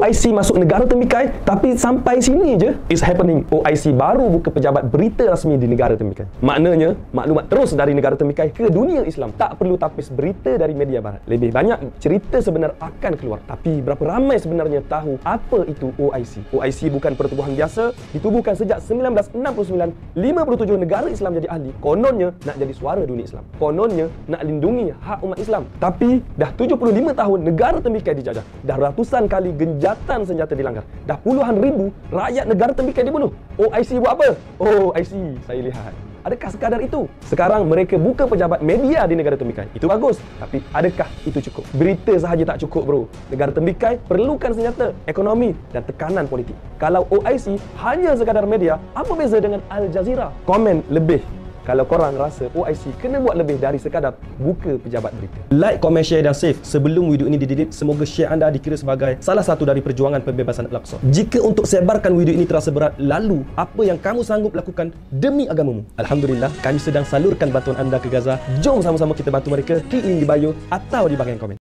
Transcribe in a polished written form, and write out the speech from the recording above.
OIC masuk negara temikai, tapi sampai sini je it's happening. OIC baru buka pejabat berita rasmi di negara temikai. Maknanya, maklumat terus dari negara temikai ke dunia Islam. Tak perlu tapis berita dari media barat. Lebih banyak cerita sebenar akan keluar. Tapi berapa ramai sebenarnya tahu apa itu OIC? OIC bukan pertubuhan biasa, ditubuhkan sejak 1969. 57 negara Islam jadi ahli. Kononnya nak jadi suara dunia Islam. Kononnya nak lindungi hak umat Islam. Tapi dah 75 tahun negara temikai dijajah. Dah ratusan kali genjatan senjata dilanggar. Dah puluhan ribu rakyat negara temikai dibunuh. OIC buat apa? OIC saya lihat. Adakah sekadar itu? Sekarang mereka buka pejabat media di negara temikai. Itu bagus. Tapi adakah itu cukup? Berita sahaja tak cukup, bro. Negara temikai perlukan senjata, ekonomi dan tekanan politik. Kalau OIC hanya sekadar media, apa beza dengan Al Jazeera? Komen lebih kalau korang rasa OIC kena buat lebih dari sekadar buka pejabat berita. Like, komen, share dan save. Sebelum video ini di-delete, semoga share anda dikira sebagai salah satu dari perjuangan pembebasan Al-Aqsa. Jika untuk sebarkan video ini terasa berat, lalu apa yang kamu sanggup lakukan demi agamamu? Alhamdulillah, kami sedang salurkan bantuan anda ke Gaza. Jom sama-sama kita bantu mereka. Klik link di bio atau di bahagian komen.